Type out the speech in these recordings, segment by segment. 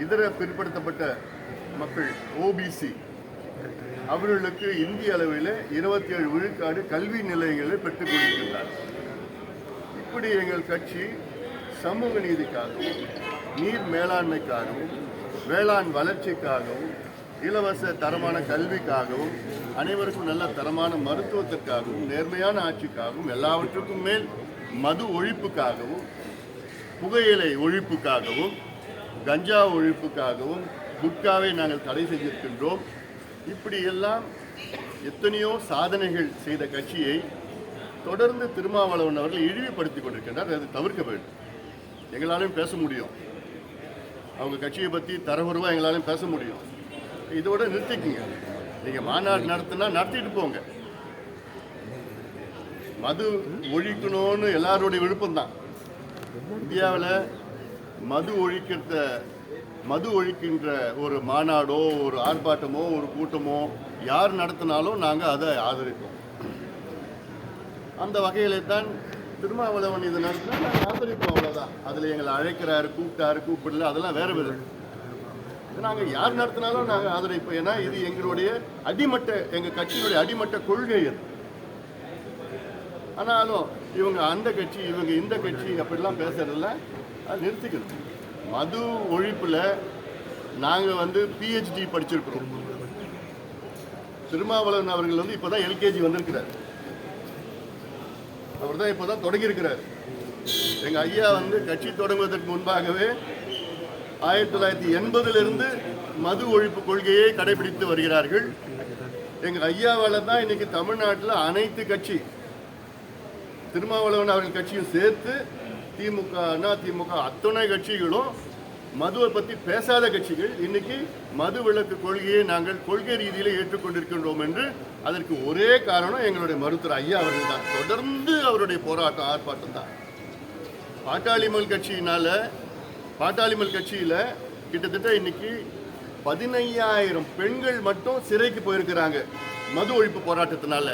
இதர பிற்படுத்தப்பட்ட மக்கள் ஓபிசி அவர்களுக்கு இந்திய அளவில் 27 விழுக்காடு கல்வி நிலையங்களை பெற்றுக் கொடுக்கின்றார். இப்படி எங்கள் கட்சி சமூக நீதிக்காகவும் நீர் மேலாண்மைக்காகவும் வேளாண் வளர்ச்சிக்காகவும் இலவச தரமான கல்விக்காகவும் அனைவருக்கும் நல்ல தரமான மருத்துவத்திற்காகவும் நேர்மையான ஆட்சிக்காகவும் எல்லாவற்றுக்கும் மேல் மது ஒழிப்புக்காகவும் புகையிலை ஒழிப்புக்காகவும் கஞ்சா ஒழிப்புக்காகவும் குட்காவை நாங்கள் தடை செய்திருக்கின்றோம். இப்படியெல்லாம் எத்தனையோ சாதனைகள் செய்த கட்சியை தொடர்ந்து திருமாவளவன் அவர்கள் இழிவுபடுத்திக் கொண்டிருக்கின்றார். அது தவிர்க்க வேண்டும். எங்களாலும் பேச முடியும், அவங்க கட்சியை பற்றி தரவுருவாக எங்களாலும் பேச முடியும். இதோட நிறுத்திக்குங்க. நீங்கள் மாநாடு நடத்தினா நடத்திட்டு போங்க. மது ஒழிக்கணும்னு எல்லாருடைய விருப்பம்தான். இந்தியாவில் மது ஒழிக்கின்ற ஒரு மாநாடோ ஒரு ஆர்ப்பாட்டமோ ஒரு கூட்டமோ யார் நடத்தினாலும் நாங்கள் அதை ஆதரிப்போம். அந்த வகையில் தான் திருமாவளவன் இது நடத்தினா நாங்கள் ஆதரிப்போம், அவ்வளோதான். அதில் எங்களை அழைக்கிறாரு, கூப்பிடல, அதெல்லாம் வேறு விதம். நாங்கள் யார் நடத்தினாலும் நாங்கள் ஆதரிப்போம். ஏன்னா இது எங்களுடைய எங்கள் கட்சியினுடைய அடிமட்ட கொள்கை அது. ஆனாலும் இவங்க அந்த கட்சி இவங்க இந்த கட்சி அப்படிலாம் பேசுறதில்ல. அது நிறுத்திக்கணும். மது ஒழிப்பில் நாங்கள் பிஹெச்டி படிச்சிருக்கிறோம். திருமாவளவன் அவர்கள் இப்போ தான் எல்கேஜி வந்திருக்கிறார். அவர் தான் இப்போ தான் தொடங்கியிருக்கிறார். எங்கள் ஐயா கட்சி தொடங்குவதற்கு முன்பாகவே 1980 மது ஒழிப்பு கொள்கையை கடைபிடித்து வருகிறார்கள். எங்கள் ஐயாவால் தான் இன்னைக்கு தமிழ்நாட்டில் அனைத்து கட்சி திருமாவளவன் அவர்கள் கட்சியும் சேர்த்து திமுக, அதிமுக அத்தனை கட்சிகளும் மதுவை பற்றி பேசாத கட்சிகள் இன்னைக்கு மது விலக்கு கொள்கையை நாங்கள் கொள்கை ரீதியில் ஏற்றுக்கொண்டிருக்கின்றோம் என்று அதற்கு ஒரே காரணம் எங்களுடைய மருத்துவர் ஐயா அவர்கள் தான். தொடர்ந்து அவருடைய போராட்டம் ஆர்ப்பாட்டம் தான். பாட்டாளிமல் கட்சியில் கிட்டத்தட்ட இன்னைக்கு 15,000 பெண்கள் மட்டும் சிறைக்கு போயிருக்கிறாங்க மது ஒழிப்பு போராட்டத்தினால.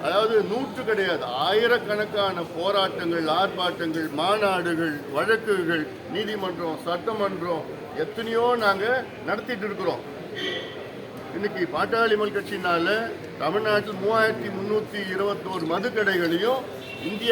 அதாவது 100 கிடையாது, ஆயிரக்கணக்கான போராட்டங்கள், ஆர்ப்பாட்டங்கள், மாநாடுகள், வழக்குகள், நீதிமன்றம், சட்டமன்றம் எத்தனையோ நாங்கள் நடத்திட்டு இருக்கிறோம். இன்னைக்கு பாட்டாளிமல் கட்சினால தமிழ்நாட்டில் 3,321 மதுக்கடைகளையும் இந்தியா